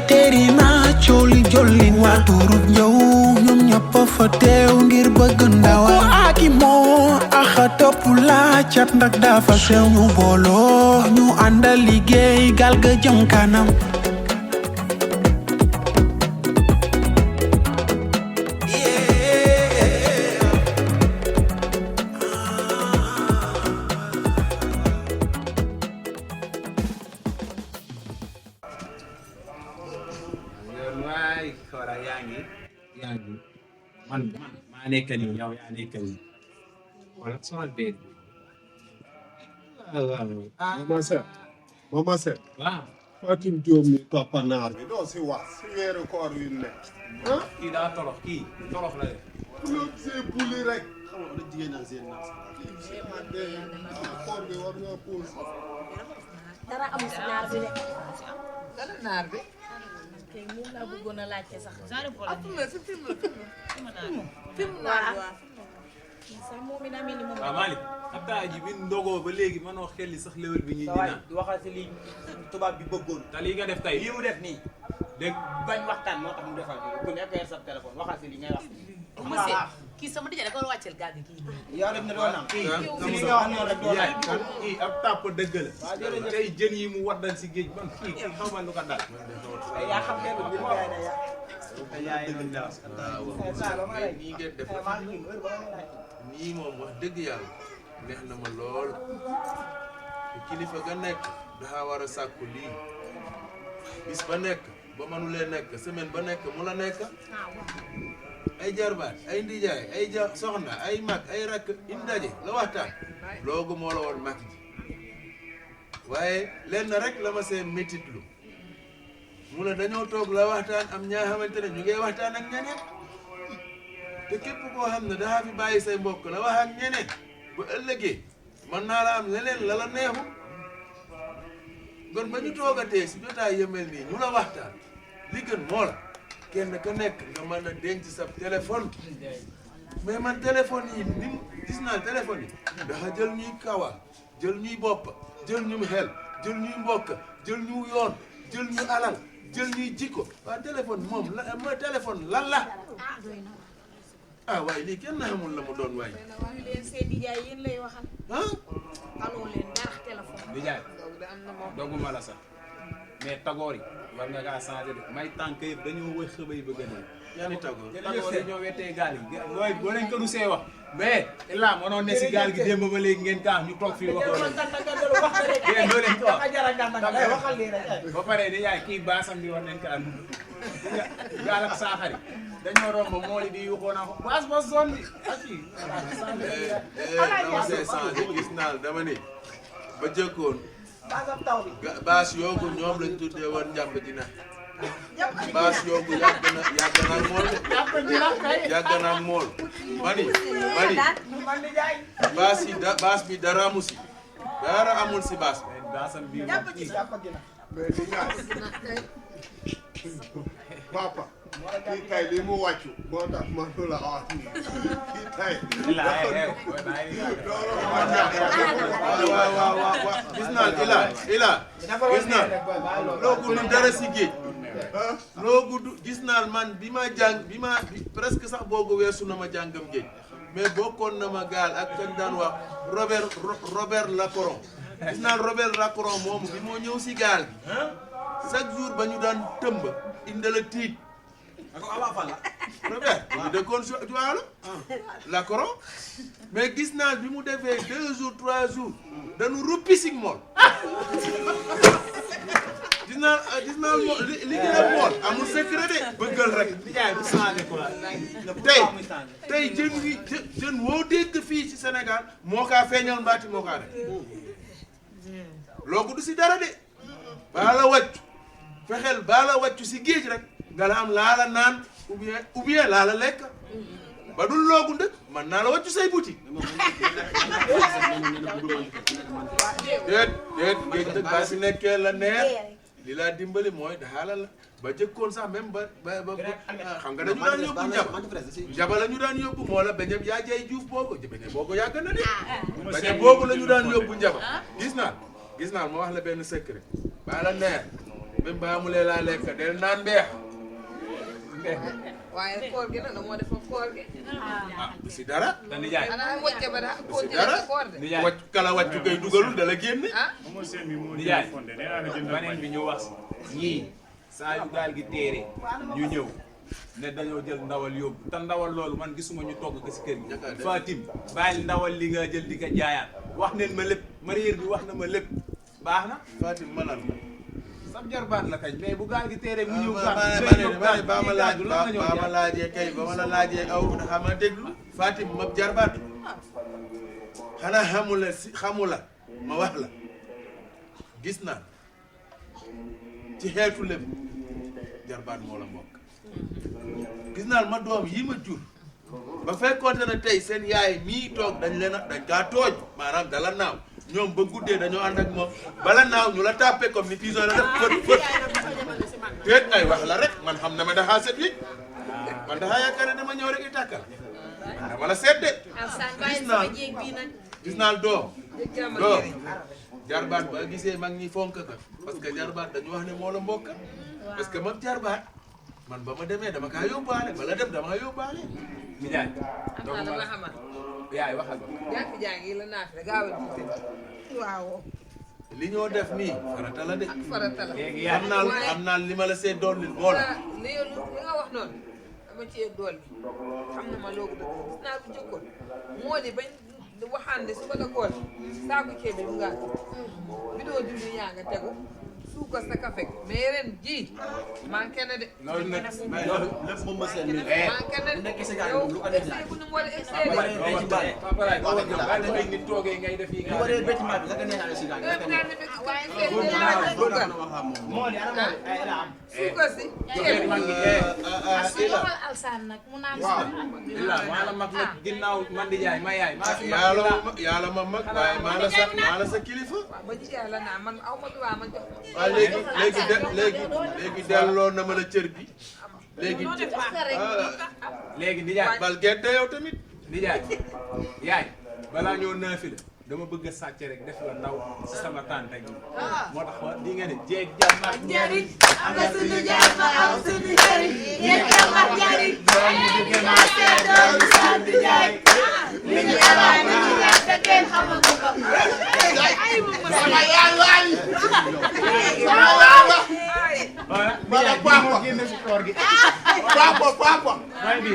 teeri naa cooli jollin waa turub njow ñoom ñëpp fa teew ngir bëgg ndawal ko aaki moo axa topp laa cat ndax dafa sew ñu booloo ñu àndal liggéey gal ga jëm kanam man maa nekk nii yow yaa nekk nii wala sama déet Mama Sène waaw Fatim Diop mi toppanaar bi doo si wax si weeru koor wi nekk kii daa torox kii torox la de lu si buli rek xam nga jigéen ak seen naas koor bi war nga pause dara amul si naar bi de. dara naar bi. kay moom laa bëggoon a laajte sax. film naar waaw. sax moom it amee ni moom. waaw Malick attaaya ji bi ndogoo ba léegi mënoo xel sax léwal bi ñuy dinaa waxal si li tubaab bi bëggoon. te lii nga def tey lii mu def nii. dégg bañ waxtaan moo tax mu defal ko ku nekk sa téléphone waxal si li ngay wax. monsieur kii sama dijja da ko wàcceel gaal gi kii. yaa def ne doo naan. kii li nga wax noonu rek doo yaay naan. kan kii ab tàpp dëgg la tey jën yi mu waddal si géej man kii xaw ma lu ko dal yaa xam ne lu biir gaay na yaa. yaay dëgg la nii ngeen def nii moom wax dëgg yàlla neex na ma lool te kilifa ga nekk dafa war a sàkku lii bis ba nekk ba mënulee nekk semaine ba nekk mu la nekk ay jarbaat ay ndijaay ay soxna ay mag ay rakk indi daje la waxtaan loogu moo la woon mag ji waaye lenn rek la ma seen métitlu mu ne dañoo toog la waxtaan am ñaa xamante ne ñu ngay waxtaan ak ñeneen te képp koo xam ne dafa fi bàyyi say mbokk la wax ak ñeneen bu ëllëgee mën naa la am leneen la la neexu kon ba ñu toogatee si jotaay yemel nii ñu la waxtaan li gën moo la kenn ka nekk nga mën a denc sa téléphone mais man téléphone yi ni gis naa téléphone yi dafa jël ñuy kawa jël ñuy bopp jël ñu xel jël ñuy mbokk jël ñu yoon jël ñu alal jël ñuy jikko waaw téléphone moom la mooy téléphone lan la ah waaye lii kenn xamul la mu doon waaye. wax leen seen nijaay yéen lay waxal. ah. aloo leen dara téléphone. nijaay doguma la sax mais tagoor yi war nga kaa changé de may tànk yëpp dañoo wëy xëbay bëgg a dee. yaa ni tagoor tagoor yi ñoo wettee gaal yi mooy boo leen ko du see wax mais illaa mënoon ne si gaal gi démb ba léegi ngeen kaa ñu toog fii waxoo leen yéen doo leen ko wax ba pare nijaay kii baasam bi war nañ kaa dund gaal ak saaxari dañoo romb mool yi di yuuxoo naa ko baas ba zone bi ak kii dama see changé gis naa dama ne ba jëkkoon baas yoogu ñoom lañ tuddee woon njàmb dina baas yoogu yàgg na mool yàgg na mool mani baas bi dara amu si dara amul si baas baasam bi papa kii tey li mu wàccu moo tax ma du la wax kii tey waaw gis naa gis naa loo gudd dara si géej loo gudd gis naa man bi ma presque sax boogu weesu na ma jàngam géej mais bokkoon na ma gaal ak kañ daan wax Robert Lacron gis naa Robert Lacron moomu bi moo ñëw si gaal gi chaque jour ba ñu daan tëmb indala tiit Robert ñu dëkkoon si waalo Lacron mais gis naa bi mu defee 2 jours 3 jours dañu ruppi si mool gis naa li gën a mool amul secret de bëggal rek tey jën woo dégg fii ci Sénégal moo kaa feeñal mbaati moo kaa rek loogu du si dara de baa la wàccu fexeel baa la wàccu si géej rek nga la am laa la naan ou bien laa la lekk ba dul loogu ndëkk man naa la wàccu say buti déet géej dëkk baa si nekkee la neex li laa dimbali mooy daxaala la ba jëkkoon sax même ba xam nga dañu daan yóbbu njaba la ñu daan yóbbu moo la beñeb yaa jay juuf boobu beñe boobu yàgg na de beñe boobu la ñu daan yóbbu njaba gis naa ma wax la benn secret baa la neex même ba amulee laa lekk del naan mbeex waaye koor gi nag moo defa koor gi. ah du si dara te nijaay xanaa wàcce ba daa du si continuer dara sa koor de. nijaay wàcc kala wàccu koy dugalul dala génne ah nijaay beneen bi ñu wax ñii saa yu gaal gi téere ñu ñëw ne dañoo jël ndawal yóbbu te ndawal loolu man gisuma ñu togg ko si kër gi Fatim bàyyi ndawal li nga jël di ko jaayaat wax neen ma lépp mariér bi wax na ma lépp baax na Fatim manal sam jarbaat la kañ mais bu gaal gi téere mu ñëw ba ma laaj ba ma laajee kay ba ma la laajee aw xam nga déglu Fatim ma jarbaat xanaa xamula si xamula ma wax la gis naa ci xeetu lépp jarbaat moo la mbokk gis naa ma doom yi ma jur ba fekkoonte ne tey seen yaay mii toog dañ kaa tooj maanaam dala naaw ñoom ba guddee dañoo ànd ak moom bala naaw ñu la tàppe comme ni pigeon la def fët teet ay wax la rek man xam na ma daxaa set wi man daxaa yaakaar ne dama ñëw rek i tàkkal man dama la seet de gis naa doom jarbaat ba gisee mag ñi fonk ka parce que jarbaat dañu wax ne moo la mbokk parce que mag jarbaat man ba ma demee dama kaa yóbbaale bala dem dama yóbbaale nijaay am naa dama xamal. yaay waxal jàkk jaa ngi la naaf rek gaawal tuuti. waaw. li ñoo def nii farata la de ak farata la. léegi yaa am naa li ma la see doon li bool li nga wax noonu dama cee dool bi xam na ma loogu dëgg gis naa bu jëkkoon moo di bañ waxaande su ko la kool saako ceeb bi nga bidoo diwli yaa nga tegu suukar sa kafe mais ren jii manqué na de. loolu nag loolu lépp moom ma seen nii. manqué na de nekk si gaal yow lu ko def excès bu nu mu war a excès de. papa laay wax dëgg la dafay nit toogee ngay def yi lu ko def bâtiment bi la ko neexale si gaal heure bi daal di fekk moo di ana moo ay la am. suukar si joxe ceeb mag bi. ñi su waxal alsaan nag mu naan illa maa la mag nag ginnaaw man di jaay ma yaay maa fi mag yàlla ma mag waaye maa la sa kilifa waaw ba ci yàlla naa man aw ma droit ma jox. waaw léegi delloo na ma la cër bi léegi léegi di jaay bal gerte yow tamit di jaay yaay balaa ñëw naafi la dama bëgg a sàcc rek def la ndaw si sama tante gi moo tax wa di nga ne jeeg jàmm ak njariñ am na suñu jaar ma am suñu njariñ yéen jàmm ak njariñ ñu di gën a seetal sant jaay li ñu alaay li ñu ñàkk te kenn xamagu ko ay mu ma sama yaay waay voilà papa génn si koor gi papa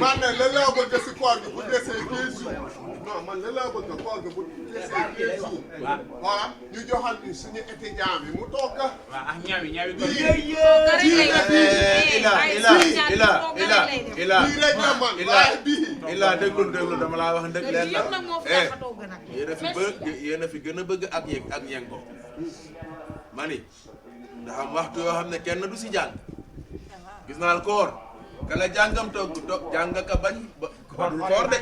man ne la laa bëgg si koor gi bu desee 15 jours non man la laa bëgg koor gi bu desee 15 jours voilà ñu joxal ñu suñu étudiant bi mu toog ka waaw ak ñaawi ko ila déglu dama laa wax dëgg leen yëpp nag moo fi taxatoo gën a yéen a fi gën a bëgg ak ñengo mani ndax am waxtu yoo xam ne kenn du si jàng gis naa koor kala jàngam toog jàng ka bañ ba koor de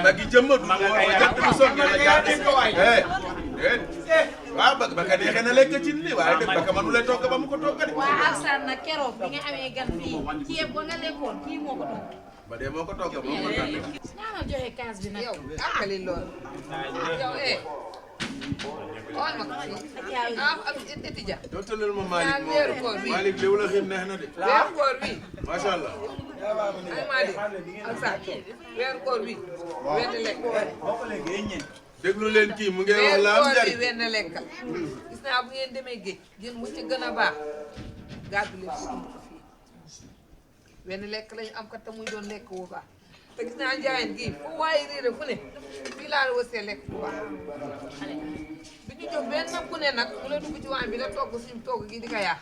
ma gi jëmmatu du sonn la jàng waaw ba ka neexee na lekk ci li waaye def ba ka mënu lay togg ba mu ko togg de waa alsaan nag keroog bi nga amee gan fii ceeb ba nga lekkoon kii moo ko togg ba dee moo ko togg moo ko tànn ñaanal joxe kaas bi nag yow àggali loolu yow xool ma ko fii ak étudiant dootaleel ma ñaar weeru koor bii Malick léwu la xiim neex na de weeru koor bii macha allah maa de alsaan weeru koor bii wenn lekk déglu leen kii mu ngi wax weeru la am koor njariñ bii wenn lekk gis naa bu ngeen demee géej jën mu ci gën a baax gàddu leen ko indi ko fii wenn lekk lañu am kat te muy doon lekk bu baax te gis naa njaayeen gii fu waaye réere fu ne fii laa la wasee lekk bu baax bi ñu jox benn ku ne nag mu la dugg ci waañ bi la togg suñu togg gi di ko yaax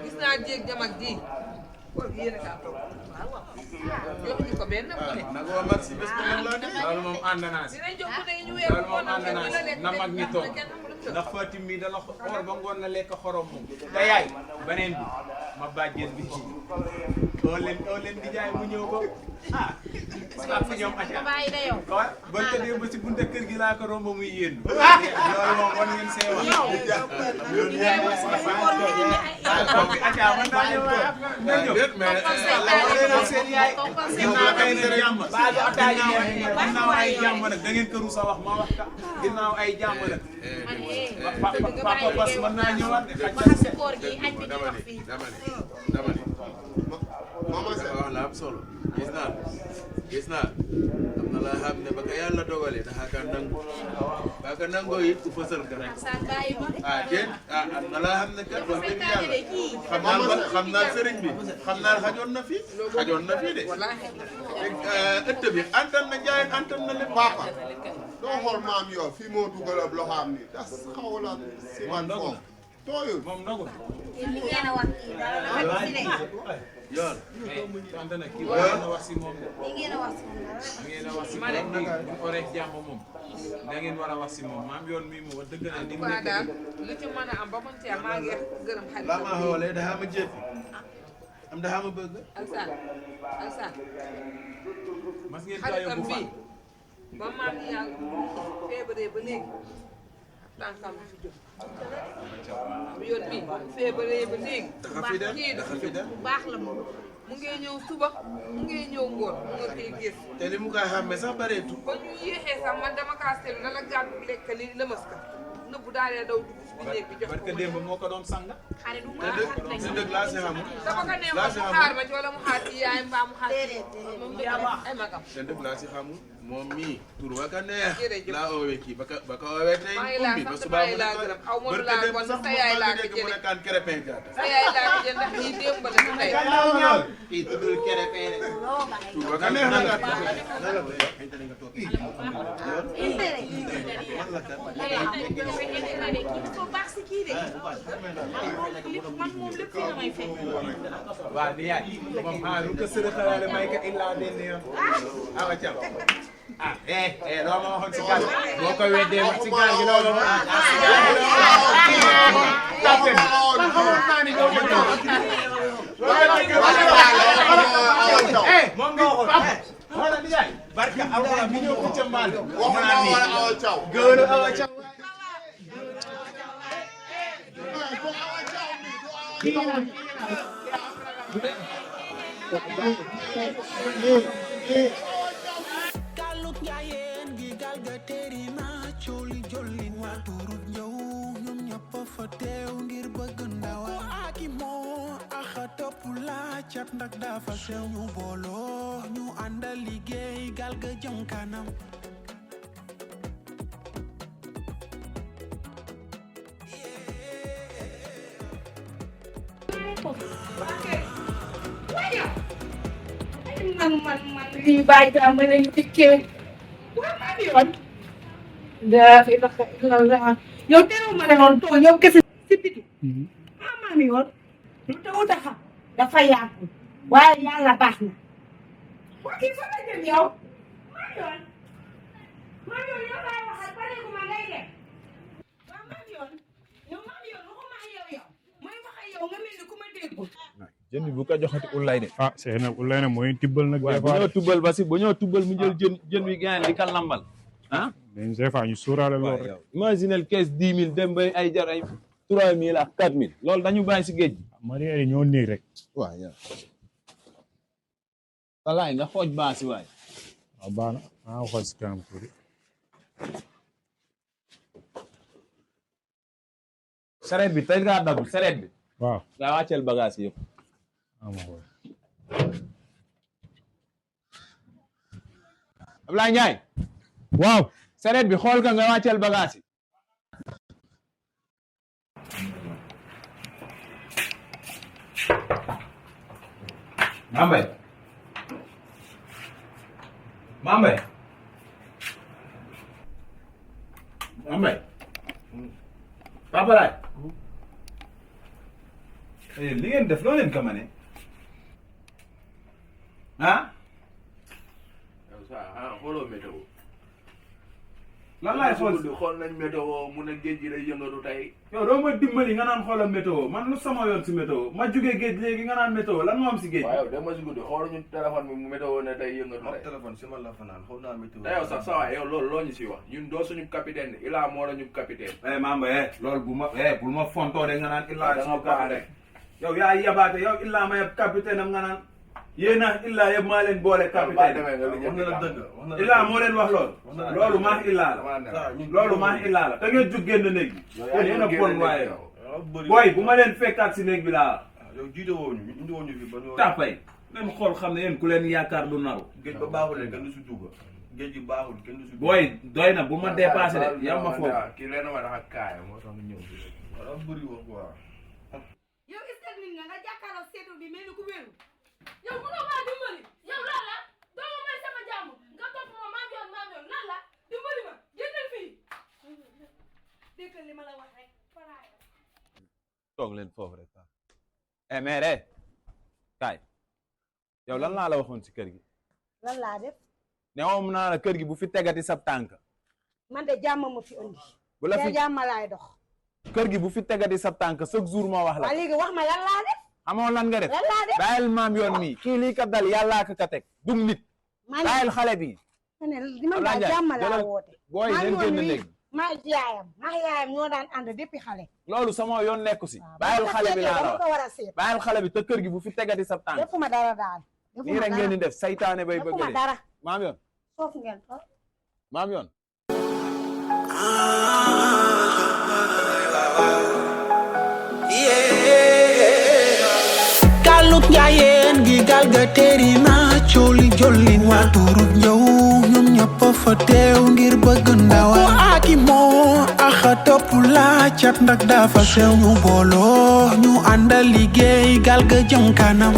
gis naa jéeg jam ak ji koor gi yéen a kaa togg joxuñu ko benn ku ne nag waa mag si bés bu mag laa de loolu moom ànd naa si dinañ jox ku ne ñu weeru loolu koor moom ànd naa si na mag ñi toog ndax Fatim mi dana xool ba ngoon na lekk xorom moom te yaay beneen bi ma bàjjen bi ci oo leen di jaay mu ñëw ko ah ak fi ñoom acca bàyyi da yow. waaw ba ko dee ba si bunte kër gi laa ko romb muy yéen loolu moom war ngeen see wax acca man naa ñëw nga ñëw seen yaay ginnaaw ay jàmm ginnaaw ay jàmm nag da ngeen këru sa wax ma wax ka ginnaaw ay jàmm nag papa bas mën naa ñëwaat de xaj koor gi añ bi ñu wax fii. dama ni wax la am solo gis naa am na la xam ne ba ka yàlla dogalee dafa ka nangu ba ka nangoo it ku fësal ka rek Saan bàyyi ma. déet am na la xam ne kat wax dëgg yàlla xam naa sëriñ bi xam naa xajoon na fi de ëtt bi antan na njaay antan na lépp papa doo xool maam yow fii moo dugal ab loxaam ni das xaw la si man foofu tooyul moom ndogu li ngeen a wax kii dara la wax si de. yoon tonte nag kii war na wax si moom de li ngeen a wax si moom dara. da ngeen a wax si moom bu ko rek jàmm moom da ngeen war a wax si moom maam yoon mii moom wax dëgg na ni mu waaw daal nekk lu ci mën a am ba mën ci am maa ngi gërëm xarit laa ma xoolee dafa ma jéppi am dafa ma bëgg Alsaan mas ngeen kaa xaritam yóbbu fa bii ba maam yi yàlla feebaree ba léegi tànkam du fi jóg yoon bii feebaree ba léegi dafa fi dem kii du dafa fi fi jóg dem bu baax la moom mu ngi ñëw suba mu ngi ñëw ngoon mu nga koy gis te li mu koy xàmmee sax bareetu ba ñu yéexee sax man dama kaa seetlu dala gàddu lekk li lëmas ka nëbbu daalee daw dugg si biir néeg bi jox barke ko démb moo ko doon sang xarit bu te baax dëgg xarit lañ te dëgg laa si xamul dafa ko neexoon mu xaar ma ci wala mu xaar ci yaay mbaa mu xaar ci moom du ay magam te dëgg laa si xamul moom mii tur wa ka neex Jërëjëf. laa oowee kii ba ka oowee tey maa ngi laa umbi ba sant subaa maa ngi mu laa ne gërëm aw ma lu barke laa démb bon sax sa mu yaay laa ma ko dégg mu ne jëlee kaan crépin jaata sa yaay laa ko jël ndax lii démb la du tey kii tuddul kere kay rek. loo bàyyi. tur wa ka neex na nga baax si kii de. man moom lépp fi nga may fekk. waaw ni yaay moom lu ko sërëxalaale may ka illaa benn yoon awa cam loo ma waxoon si gaal boo ko weddee wax si gaal gi loolu si gaal gi moom nga waxoon xoolal ni yaay barka alxuraan bi ñëw ko ca mbaal wax naa wala awa caw gëwëlu awa cam Galuk njaayeen gi gal ga teri na cooli jollin waa turut ñëw ñoom ñëpp fa teew ngir bëgg ndawa aki moo axa topp laa cat ndax dafa sew ñu booloo ñu àndal liggéey gal ga jëm kanam man lii bàyyi daa ma leen dikkee waa maa ngi yoon daa ilaha illallah yow terew ma ne noonu toog yow kese si biti maa ngi yoon lu taw dafa dafa yaatu waaye yàlla baax na waa kii fa la jëm yow maa ngi yoon yow laay waxal pareegu ma ngay dem waa maa ngi yoon waxuma ak yow may wax ak yow nga mel ni ku ma déggul jën bi bu ko joxati ulay de. ah c'est nag ulay na mooy tibbal nag. waaye bu ñëw tubbal ba si bu ñëw tubbal mu jël jën wi gaañ di ka lambal ah. mais des fois ñu suuraale lool rek. imaginel kees 10 000 dem bay ay jar ay 3000 ak 4000 loolu dañu bàyyi si géej gi. marinière yi ñoo néeg rek. waaw yow. walaay nga xooj baasi waay. waaw baax na maa ngi xool si kanam tuuti. sareet bi tey ngaa dabu sareet bi. waaw nga wàcceel bagage yëpp. Ablaye Ndiaye. waaw. sareet bi xool ka nga wàcceel bagage yi. Mambay Mambay Mambay Papa Laay li ngeen def loo leen ko mane xooloo météo lan laay xool xool nañ météo mu ne géej gi day yëngatu tey. yow doo ma dimbali nga naan xoolal météo man lu sama yoon si météo ma jugee géej léegi nga naan météo lan moo am si géej. waaw yow dama si guddi xool ñu téléphone bi mu météo ne tey yëngatu tey. téléphone si man la fanaan xool naa météo. te yow sax sa waay yow loolu loo ñu si wax ñun doo suñu capitaine de Ila moo la ñu capitaine. Mamba loolu bul ma fontoo de nga naan Ila da nga baax rek. yow yaa yabaate yow Ila ma yeb capitaine am nga naan yéen a Ila yëpp maa leen boole capitaine. wax na la dëgg wax na la Ila moo leen wax loolu. loolu maa Ila la. loolu maa Ila la te ngeen jug génn néeg bi. yéen a bon waaye yow. booy bu ma leen fekkaat si néeg bi laa. yow jiite woo ñu indi woo ñu fi ba ñu. tàppay même xool xam ne yéen ku leen yaakaar du naru. géej ba baaxul kenn du si dugg géej gi baaxul kenn du si dugg. booy doy na bu ma dépassé de yam ma foofu. kii leen ma dafa kaay moo tax mu ñëw si. wala bëri wax quoi. yow est-ce que nit nga jàkkaarloo seetu bi mel ni ku wéru yow mënoo maa dimbali yow lan la doo ma may sama jàmm nga topp ma maam yoon lan la dimbali ma génnal fii dégg li ma la wax rek faraay toog leen foofu rek mais kaay yow lan laa la waxoon si kër gi. lan laa def. ne moom naa la kër gi bu fi tegati sab tànk. man de jàmm ma fi indi. bu la fi jàmm laay dox. kër gi bu fi tegati sab tànk chaque jour ma wax la. waaw léegi wax ma lan laa def. xamoo lan nga def. lan laa def bàyyil maam yoon mi kii lii ka dal yàllaa ka teg dug nit. bàyyil xale bi. ma ne man daal jàmm laa woote. booy leen génn néeg. maa yaayam ñoo daan ànd depuis xale. loolu sama yoon nekku si. bàyyil xale bi laa la wax bàyyil xale bi te kër gi bu fi tegati sab tànk. defuma dara daal. nii rek ngeen di def saytaane bay bëgg defuma dara. maam yoon. foofu ngeen toog. maam yoon. Galuk njaayeen gi gal ga teeri na cooli jollin waa turut njaw ñoom ñëpp fa teew ngir bëgg ndawa aki moo axa topp laa cat ndax dafa sew ñu booloo ñu àndal liggéey gal ga jëm kanam